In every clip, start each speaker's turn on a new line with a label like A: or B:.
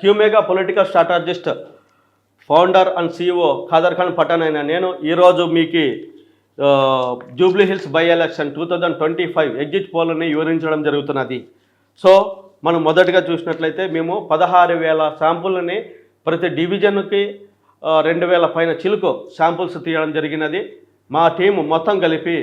A: క్యూమెగా political strategist founder and CEO Khader Khan Pathan అయిన నేను ఈరోజు మీకు Jubilee Hills by election 2025 exit పోల్ని వివరించడం జరుగుతున్నది. సో మనం మొదటగా చూసినట్లయితే మేము 16,000 శాంపుల్ని ప్రతి డివిజన్కి 2,000 పైన చిలుకు శాంపుల్స్ తీయడం జరిగినది. మా టీము మొత్తం కలిపి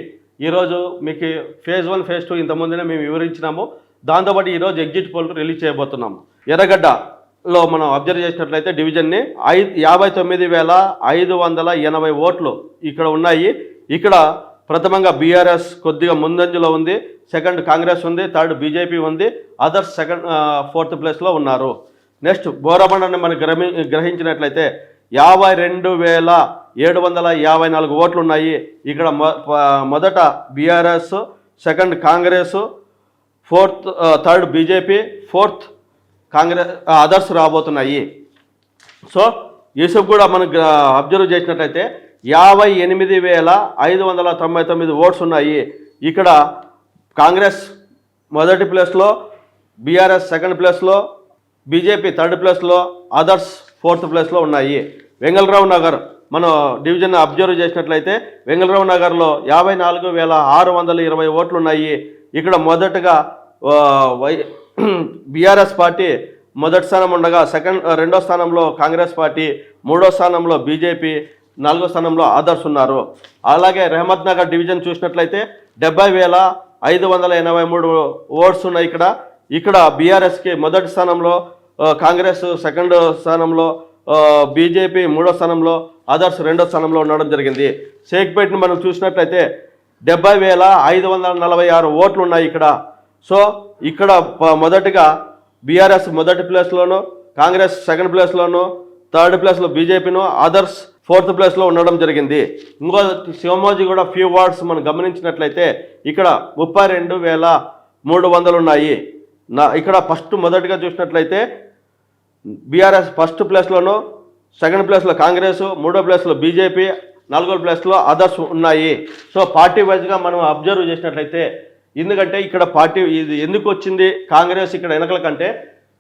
A: ఈరోజు మీకు ఫేజ్ 1 ఫేజ్ 2 ఇంతకుముందునే మేము వివరించినాము. దాంతోపాటు ఈరోజు ఎగ్జిట్ పోల్ రిలీజ్ చేయబోతున్నాము. ఎర్రగడ్డలో మనం అబ్జర్వ్ చేసినట్లయితే డివిజన్ని 59,580 ఓట్లు ఇక్కడ ఉన్నాయి. ఇక్కడ ప్రథమంగా బీఆర్ఎస్ కొద్దిగా ముందంజలో ఉంది, సెకండ్ కాంగ్రెస్ ఉంది, థర్డ్ బీజేపీ ఉంది, అదర్స్ ఫోర్త్ ప్లేస్లో ఉన్నారు. నెక్స్ట్ బోరబండని మనం గ్రహించినట్లయితే 52,754 ఓట్లు ఉన్నాయి. ఇక్కడ మొదట BRS, second Congress, third BJP, fourth Congress, others రాబోతున్నాయి. సో యూసఫ్ కూడా మనం అబ్జర్వ్ చేసినట్లయితే 58,599 ఓట్స్ ఉన్నాయి. ఇక్కడ కాంగ్రెస్ మొదటి ప్లేస్లో, బీఆర్ఎస్ సెకండ్ ప్లేస్లో, బీజేపీ థర్డ్ ప్లేస్లో, అదర్స్ ఫోర్త్ ప్లేస్లో ఉన్నాయి. వెంగళరావు నగర్ మనం డివిజన్ అబ్జర్వ్ చేసినట్లయితే వెంగళరావు నగర్లో 54,620 ఓట్లు ఉన్నాయి. ఇక్కడ మొదటగా బీఆర్ఎస్ పార్టీ మొదటి స్థానం ఉండగా రెండో స్థానంలో కాంగ్రెస్ పార్టీ, మూడో స్థానంలో బీజేపీ, నాలుగో స్థానంలో అదర్స్ ఉన్నారు. అలాగే రహమత్ నగర్ డివిజన్ చూసినట్లయితే 70,583 ఓట్స్ ఉన్నాయి. ఇక్కడ బీఆర్ఎస్కి మొదటి స్థానంలో, కాంగ్రెస్ సెకండ్ స్థానంలో, బీజేపీ మూడో స్థానంలో, అదర్స్ రెండో స్థానంలో ఉండడం జరిగింది. షేక్పేట్ని మనం చూసినట్లయితే 70,546 ఓట్లు ఉన్నాయి ఇక్కడ. సో ఇక్కడ మొదటిగా బీఆర్ఎస్ మొదటి ప్లేస్లోను, కాంగ్రెస్ సెకండ్ ప్లేస్లోను, థర్డ్ ప్లేస్లో బీజేపీను, అదర్స్ ఫోర్త్ ప్లేస్లో ఉండడం జరిగింది. ఇంకో శివమోజీ కూడా ఫ్యూ వార్డ్స్ మనం గమనించినట్లయితే ఇక్కడ 32,300 ఉన్నాయి. ఇక్కడ మొదటిగా చూసినట్లయితే బీఆర్ఎస్ ఫస్ట్ ప్లేస్లోను, సెకండ్ ప్లేస్లో కాంగ్రెస్, మూడో ప్లేస్లో బీజేపీ, నాలుగో ప్లేస్లో అదర్స్ ఉన్నాయి. సో పార్టీ వైజ్గా మనం అబ్జర్వ్ చేసినట్లయితే, ఎందుకంటే ఇక్కడ పార్టీ ఇది ఎందుకు వచ్చింది, కాంగ్రెస్ ఇక్కడ వెనకల కంటే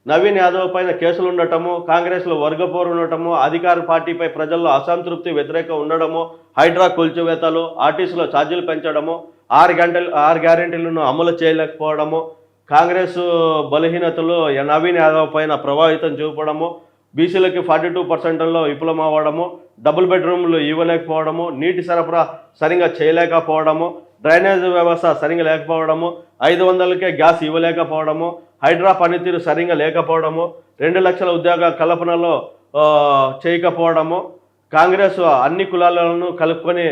A: నవీన్ యాదవ్ పైన కేసులు ఉండటము, కాంగ్రెస్లో వర్గపోరు ఉండటము, అధికార పార్టీపై ప్రజల్లో అసంతృప్తి వ్యతిరేకం ఉండడము, హైడ్రా కూల్చివేతలు, ఆర్టీసీలో ఛార్జీలు పెంచడము, 6 గ్యారెంటీలను అమలు చేయలేకపోవడము, కాంగ్రెస్ బలహీనతలు నవీన్ యాదవ్ పైన ప్రభావితం చూపడము, బీసీలకి 42%లో విఫలం అవ్వడము, డబుల్ బెడ్రూమ్లు ఇవ్వలేకపోవడము, నీటి సరఫరా సరిగా చేయలేకపోవడము, డ్రైనేజ్ వ్యవస్థ సరిగా లేకపోవడము, 500కే గ్యాస్ ఇవ్వలేకపోవడము, హైడ్రా పనితీరు సరిగా లేకపోవడము, 2 లక్షల ఉద్యోగ కల్పనలో చేయకపోవడము, కాంగ్రెస్ అన్ని కులాలను కలుపుకొని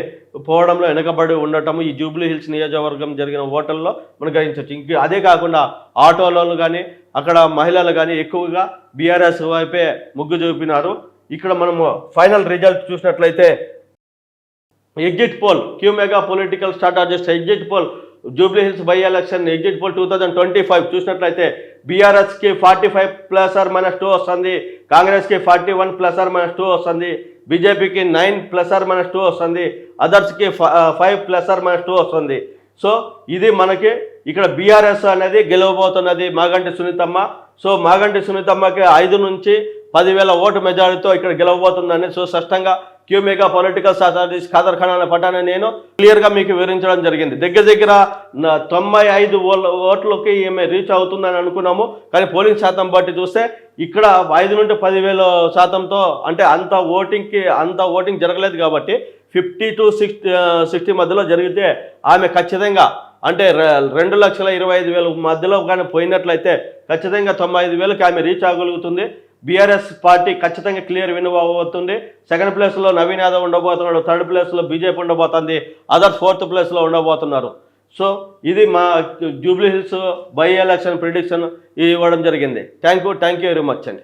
A: పోవడంలో వెనుకబడి ఉండటము ఈ జూబ్లీ హిల్స్ నియోజకవర్గం జరిగిన ఓటర్లో మనం గ్రహించవచ్చు. ఇంక అదే కాకుండా ఆటోలలో కానీ అక్కడ మహిళలు కానీ ఎక్కువగా బీఆర్ఎస్ వైపే మొగ్గు చూపినారు. ఇక్కడ మనము ఫైనల్ రిజల్ట్ చూసినట్లయితే ఎగ్జిట్ పోల్ క్యూమెగా political strategist exit poll Jubilee Hills by election exit poll 2025 చూసినట్లయితే బీఆర్ఎస్కి 45 ± 2 వస్తుంది, కాంగ్రెస్కి 41 ± 2 వస్తుంది, బీజేపీకి 9 ± 2 వస్తుంది, అదర్స్కి 5 ± 2 వస్తుంది. సో ఇది మనకి ఇక్కడ బీఆర్ఎస్ అనేది గెలవబోతున్నది మాగంటి సునీతమ్మ. సో మాగంటి సునీతమ్మకి 5 నుంచి 10,000 ఓటు మెజారిటీతో ఇక్కడ గెలవబోతుందని సో స్పష్టంగా క్యూమెగా పొలిటికల్ స్ట్రాటజిస్ట్ ఖాదర్ ఖాన్ పఠాన్ నేను క్లియర్గా మీకు వివరించడం జరిగింది. దగ్గర 95 ఓట్లకి ఈమె రీచ్ అవుతుందని అనుకున్నాము. కానీ పోలింగ్ శాతం బట్టి చూస్తే ఇక్కడ 5 నుండి 10,000 శాతంతో అంటే అంత ఓటింగ్ జరగలేదు. కాబట్టి 50 to 60 మధ్యలో జరిగితే ఆమె ఖచ్చితంగా అంటే 2,25,000 మధ్యలో కానీ పోయినట్లయితే ఖచ్చితంగా 95,000కి ఆమె రీచ్ అవ్వగలుగుతుంది. బీఆర్ఎస్ పార్టీ ఖచ్చితంగా క్లియర్ విన్ అవ్వబోతుంది. సెకండ్ ప్లేస్లో నవీన్ యాదవ్ ఉండబోతున్నాడు, థర్డ్ ప్లేస్లో బీజేపీ ఉండబోతుంది, అదర్స్ ఫోర్త్ ప్లేస్లో ఉండబోతున్నారు. సో ఇది మా Jubilee Hills by election prediction ఇవ్వడం జరిగింది. థ్యాంక్ యూ వెరీ మచ్ అండి.